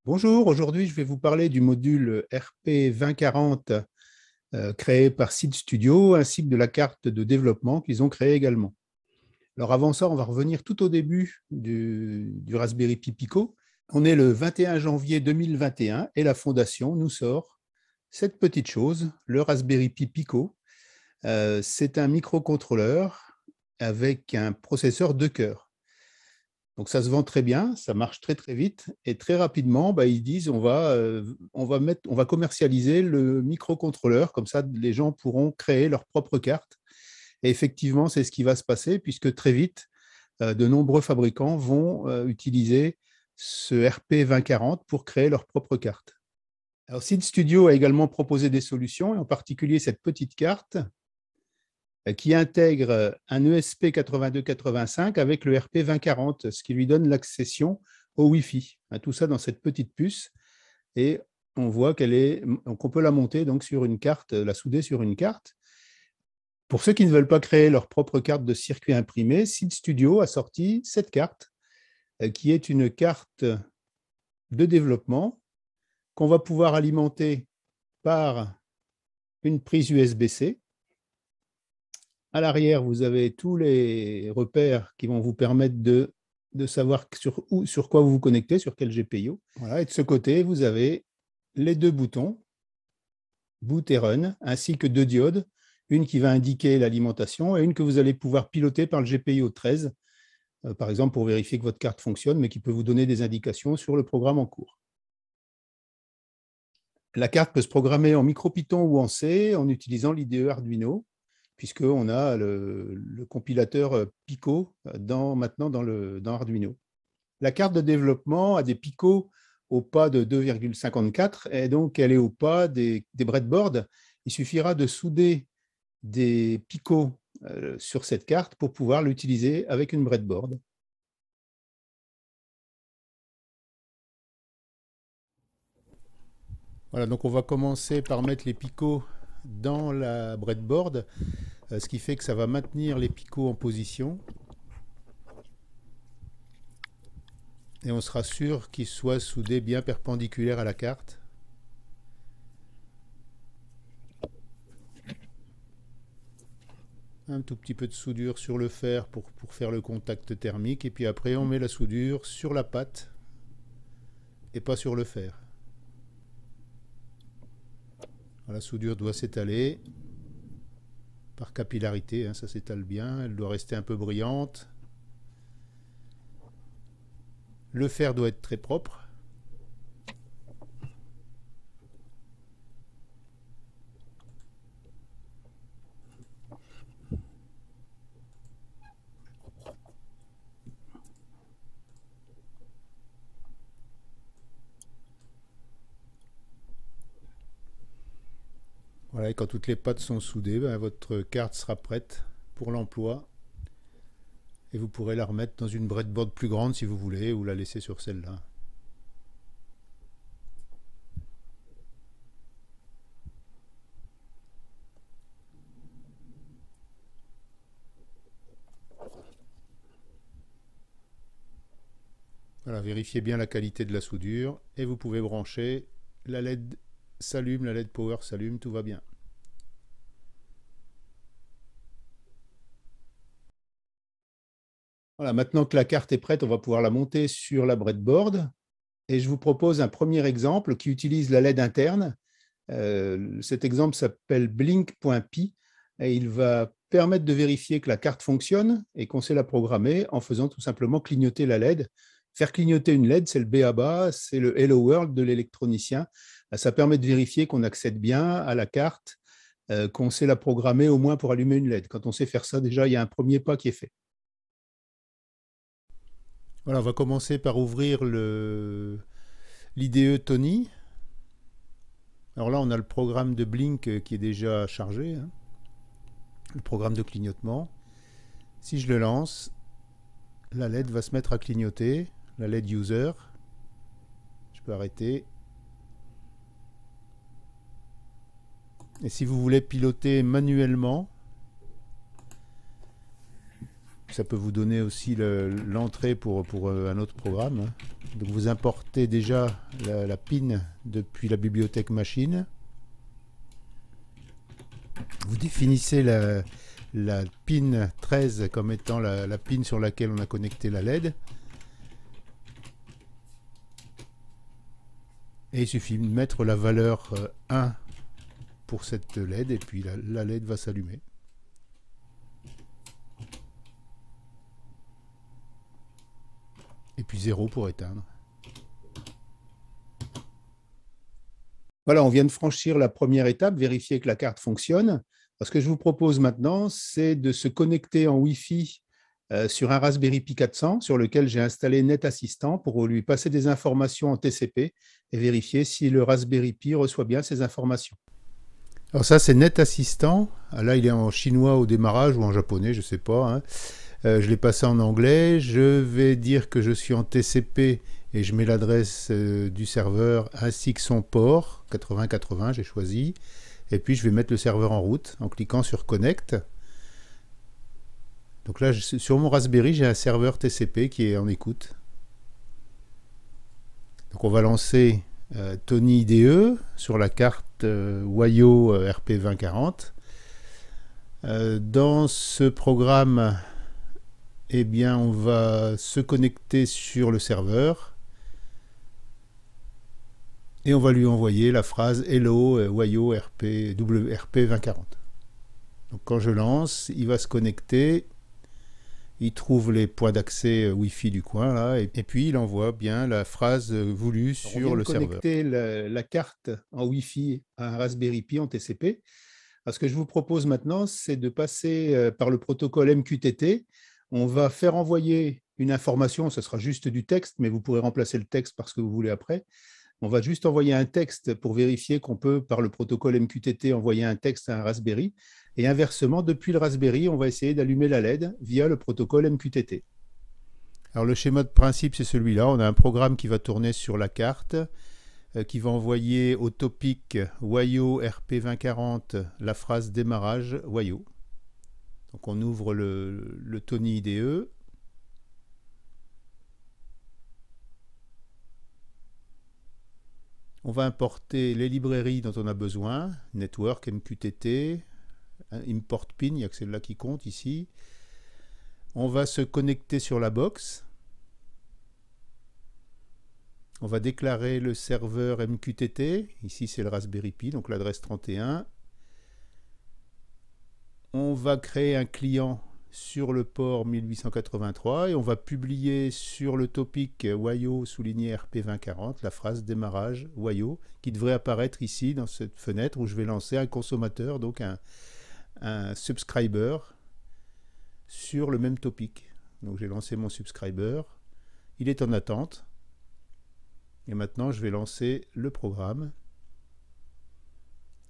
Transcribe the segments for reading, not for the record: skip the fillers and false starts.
Bonjour, aujourd'hui je vais vous parler du module RP 2040 créé par Seed Studio ainsi que de la carte de développement qu'ils ont créée également. Alors avant ça, on va revenir tout au début du Raspberry Pi Pico. On est le 21 janvier 2021 et la fondation nous sort cette petite chose, le Raspberry Pi Pico. C'est un microcontrôleur avec un processeur 2 cœurs. Donc ça se vend très bien, ça marche très très vite et très rapidement, ils disent on va commercialiser le microcontrôleur, comme ça les gens pourront créer leur propre carte. Et effectivement, c'est ce qui va se passer puisque très vite, de nombreux fabricants vont utiliser ce RP 2040 pour créer leur propre carte. Alors Seed Studio a également proposé des solutions, et en particulier cette petite carte qui intègre un ESP8285 avec le RP 2040, ce qui lui donne l'accession au Wi-Fi. Tout ça dans cette petite puce. Et on voit qu'on peut la monter donc sur une carte, la souder sur une carte. Pour ceux qui ne veulent pas créer leur propre carte de circuit imprimé, Seed Studio a sorti cette carte, qui est une carte de développement qu'on va pouvoir alimenter par une prise USB-C. À l'arrière, vous avez tous les repères qui vont vous permettre de savoir sur quoi vous vous connectez, sur quel GPIO. Voilà. Et de ce côté, vous avez les deux boutons, Boot et Run, ainsi que deux diodes, une qui va indiquer l'alimentation et une que vous allez pouvoir piloter par le GPIO 13, par exemple pour vérifier que votre carte fonctionne, mais qui peut vous donner des indications sur le programme en cours. La carte peut se programmer en MicroPython ou en C en utilisant l'IDE Arduino, puisqu'on a le compilateur Pico maintenant dans Arduino. La carte de développement a des picots au pas de 2,54 et donc elle est au pas des breadboards. Il suffira de souder des picots sur cette carte pour pouvoir l'utiliser avec une breadboard. Voilà, donc on va commencer par mettre les picots dans la breadboard, ce qui fait que ça va maintenir les picots en position. Et on sera sûr qu'ils soient soudés bien perpendiculaires à la carte. Un tout petit peu de soudure sur le fer pour faire le contact thermique. Et puis après, on met la soudure sur la pâte et pas sur le fer. La soudure doit s'étaler par capillarité, ça s'étale bien. Elle doit rester un peu brillante. Le fer doit être très propre. Voilà, et quand toutes les pattes sont soudées, votre carte sera prête pour l'emploi. Et vous pourrez la remettre dans une breadboard plus grande si vous voulez, ou la laisser sur celle-là. Voilà, vérifiez bien la qualité de la soudure et vous pouvez brancher. La LED s'allume, la LED Power s'allume, tout va bien. Voilà, maintenant que la carte est prête, on va pouvoir la monter sur la breadboard. Et je vous propose un premier exemple qui utilise la LED interne. Cet exemple s'appelle blink.py et il va permettre de vérifier que la carte fonctionne et qu'on sait la programmer en faisant tout simplement clignoter la LED. Faire clignoter une LED, c'est le b.a.-ba, c'est le Hello World de l'électronicien. Ça permet de vérifier qu'on accède bien à la carte, qu'on sait la programmer au moins pour allumer une LED. Quand on sait faire ça, déjà, il y a un premier pas qui est fait. Voilà, on va commencer par ouvrir l'IDE Tony. Alors là, on a le programme de Blink qui est déjà chargé, le programme de clignotement. Si je le lance, la LED va se mettre à clignoter, la LED User. Je peux arrêter. Et si vous voulez piloter manuellement, ça peut vous donner aussi l'entrée pour un autre programme. Donc vous importez déjà la pin depuis la bibliothèque machine. Vous définissez la pin 13 comme étant la pin sur laquelle on a connecté la LED. Et il suffit de mettre la valeur 1 pour cette LED et puis la LED va s'allumer. Et puis 0 pour éteindre. Voilà, on vient de franchir la première étape, vérifier que la carte fonctionne. Ce que je vous propose maintenant, c'est de se connecter en Wi-Fi sur un Raspberry Pi 400 sur lequel j'ai installé NetAssistant pour lui passer des informations en TCP et vérifier si le Raspberry Pi reçoit bien ces informations. Alors ça, c'est NetAssistant. Là, il est en chinois au démarrage ou en japonais, je ne sais pas, hein. Je l'ai passé en anglais. Je vais dire que je suis en TCP et je mets l'adresse du serveur ainsi que son port, 8080, j'ai choisi. Et puis, je vais mettre le serveur en route en cliquant sur Connect. Donc là, sur mon Raspberry, j'ai un serveur TCP qui est en écoute. Donc on va lancer Tony IDE sur la carte Wayo RP2040. Dans ce programme, eh bien, on va se connecter sur le serveur et on va lui envoyer la phrase Hello Wayo WRP2040. Donc quand je lance, il va se connecter, il trouve les points d'accès Wi-Fi du coin là, et puis il envoie bien la phrase voulue sur le serveur. On vient de connecter la carte en Wi-Fi à un Raspberry Pi en TCP. Alors, ce que je vous propose maintenant, c'est de passer par le protocole MQTT. On va faire envoyer une information, ce sera juste du texte, mais vous pourrez remplacer le texte par ce que vous voulez après. On va juste envoyer un texte pour vérifier qu'on peut, par le protocole MQTT, envoyer un texte à un Raspberry. Et inversement, depuis le Raspberry, on va essayer d'allumer la LED via le protocole MQTT. Alors le schéma de principe, c'est celui-là. On a un programme qui va tourner sur la carte, qui va envoyer au topic Wayo RP2040 la phrase démarrage Wayo. Donc on ouvre le Tony IDE. On va importer les librairies dont on a besoin, Network, MQTT, Import Pin, il n'y a que celle-là qui compte ici. On va se connecter sur la box. On va déclarer le serveur MQTT. Ici, c'est le Raspberry Pi, donc l'adresse 31. On va créer un client sur le port 1883 et on va publier sur le topic Wayo souligné RP2040 la phrase démarrage Wayo qui devrait apparaître ici dans cette fenêtre où je vais lancer un consommateur, donc un subscriber sur le même topic. Donc j'ai lancé mon subscriber, il est en attente et maintenant je vais lancer le programme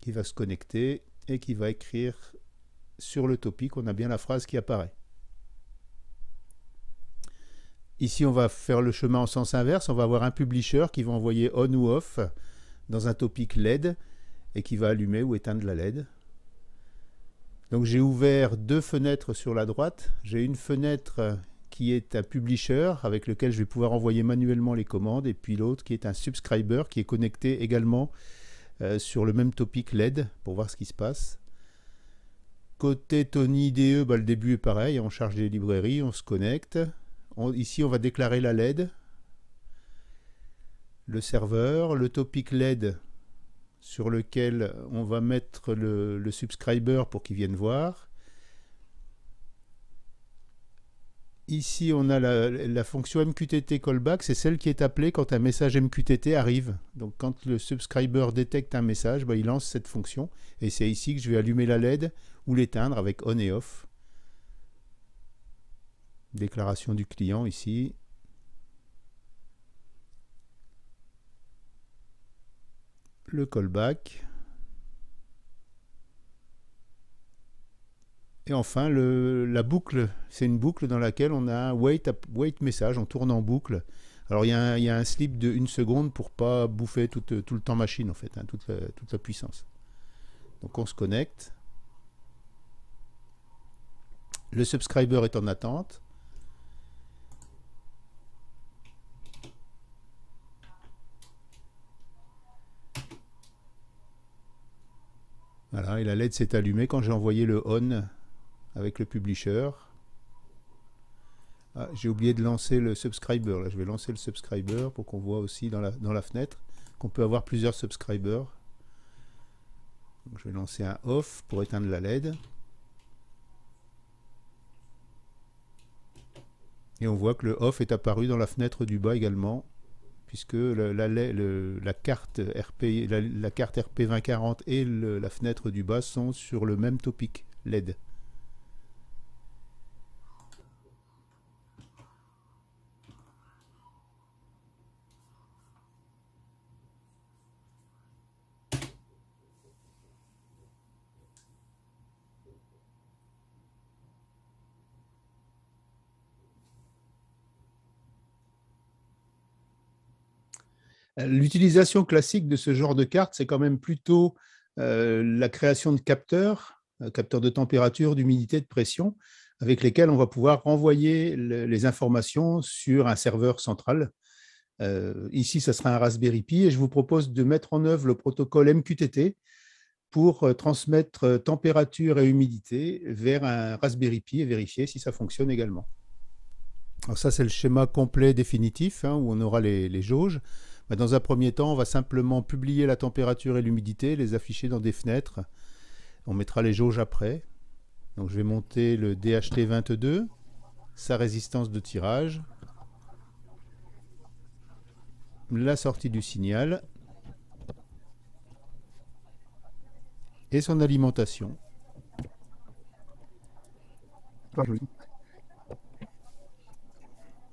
qui va se connecter et qui va écrire sur le topic, on a bien la phrase qui apparaît. Ici, on va faire le chemin en sens inverse. On va avoir un publisher qui va envoyer on ou off dans un topic LED et qui va allumer ou éteindre la LED. Donc, j'ai ouvert deux fenêtres sur la droite. J'ai une fenêtre qui est un publisher avec lequel je vais pouvoir envoyer manuellement les commandes et puis l'autre qui est un subscriber qui est connecté également sur le même topic LED pour voir ce qui se passe. Côté Tony IDE, le début est pareil, on charge les librairies, on se connecte. Ici, on va déclarer la LED, le serveur, le topic LED sur lequel on va mettre le subscriber pour qu'il vienne voir. Ici, on a la fonction MQTT callback, c'est celle qui est appelée quand un message MQTT arrive. Donc, quand le subscriber détecte un message, il lance cette fonction. Et c'est ici que je vais allumer la LED ou l'éteindre avec on et off. Déclaration du client ici. Le callback. Et enfin, la boucle, c'est une boucle dans laquelle on a un wait message, on tourne en boucle. Alors il y a un slip de 1 seconde pour ne pas bouffer tout le temps machine, en fait, toute la puissance. Donc on se connecte. Le subscriber est en attente. Voilà, et la LED s'est allumée quand j'ai envoyé le on avec le publisher. Ah, j'ai oublié de lancer le subscriber. Là, je vais lancer le subscriber pour qu'on voit aussi dans la fenêtre qu'on peut avoir plusieurs subscribers. Donc, je vais lancer un off pour éteindre la LED. Et on voit que le off est apparu dans la fenêtre du bas également, puisque la carte RP, la carte RP 2040 et la fenêtre du bas sont sur le même topic LED. L'utilisation classique de ce genre de carte, c'est quand même plutôt la création de capteurs de température, d'humidité, de pression, avec lesquels on va pouvoir renvoyer les informations sur un serveur central. Ici, ce sera un Raspberry Pi et je vous propose de mettre en œuvre le protocole MQTT pour transmettre température et humidité vers un Raspberry Pi et vérifier si ça fonctionne également. Alors ça, c'est le schéma complet définitif, hein, où on aura les jauges. Dans un premier temps, on va simplement publier la température et l'humidité, les afficher dans des fenêtres. On mettra les jauges après. Donc je vais monter le DHT22, sa résistance de tirage, la sortie du signal et son alimentation.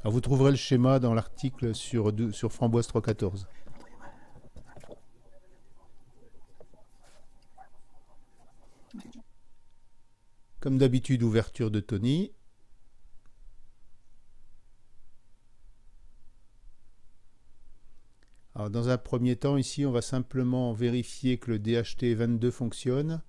Alors vous trouverez le schéma dans l'article sur Framboise 314. Comme d'habitude, ouverture de Tony. Alors dans un premier temps, ici, on va simplement vérifier que le DHT22 fonctionne.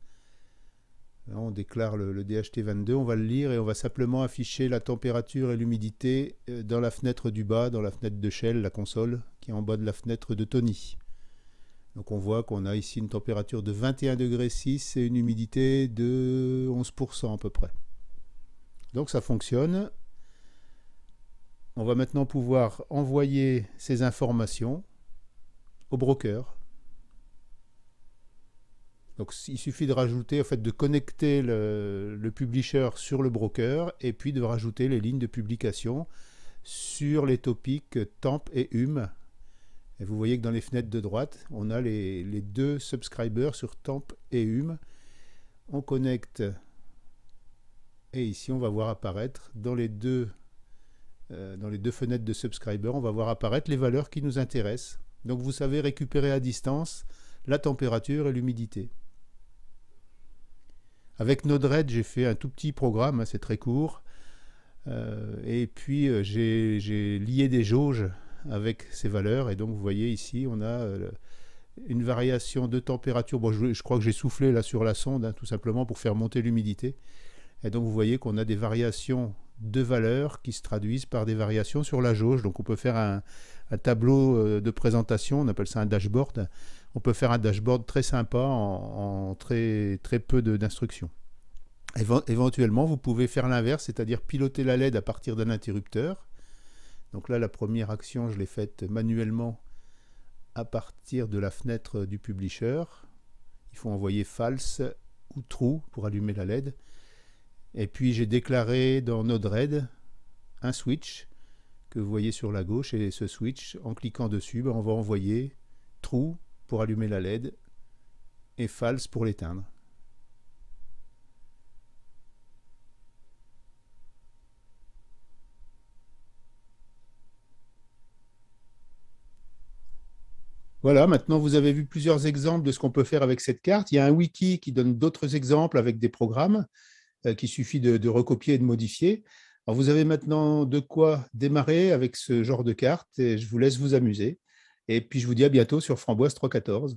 Là, on déclare le DHT22, on va le lire et on va simplement afficher la température et l'humidité dans la fenêtre du bas, dans la fenêtre de Shell, la console, qui est en bas de la fenêtre de Tony. Donc on voit qu'on a ici une température de 21,6 degrés et une humidité de 11% à peu près. Donc ça fonctionne. On va maintenant pouvoir envoyer ces informations au broker. Donc il suffit de rajouter, en fait, de connecter le publisher sur le broker et puis de rajouter les lignes de publication sur les topics temp et hum. Et vous voyez que dans les fenêtres de droite, on a les deux subscribers sur temp et hum. On connecte et ici on va voir apparaître dans les deux fenêtres de subscriber, on va voir apparaître les valeurs qui nous intéressent. Donc vous savez récupérer à distance la température et l'humidité. Avec Node-RED, j'ai fait un tout petit programme, hein, c'est très court. Et puis j'ai lié des jauges avec ces valeurs. Et donc vous voyez ici, on a une variation de température. Bon, je crois que j'ai soufflé là sur la sonde, hein, tout simplement pour faire monter l'humidité. Et donc vous voyez qu'on a des variations de valeurs qui se traduisent par des variations sur la jauge. Donc on peut faire un tableau de présentation, on appelle ça un dashboard. On peut faire un dashboard très sympa en très peu d'instructions. Éventuellement, vous pouvez faire l'inverse, c'est-à-dire piloter la LED à partir d'un interrupteur. Donc là, la première action, je l'ai faite manuellement à partir de la fenêtre du publisher. Il faut envoyer false ou true pour allumer la LED. Et puis j'ai déclaré dans Node-RED un switch que vous voyez sur la gauche, et ce switch, en cliquant dessus, on va envoyer true pour allumer la LED et false pour l'éteindre. Voilà, maintenant vous avez vu plusieurs exemples de ce qu'on peut faire avec cette carte. Il y a un wiki qui donne d'autres exemples avec des programmes qu'il suffit de recopier et de modifier. Alors vous avez maintenant de quoi démarrer avec ce genre de carte et je vous laisse vous amuser. Et puis je vous dis à bientôt sur Framboise 314.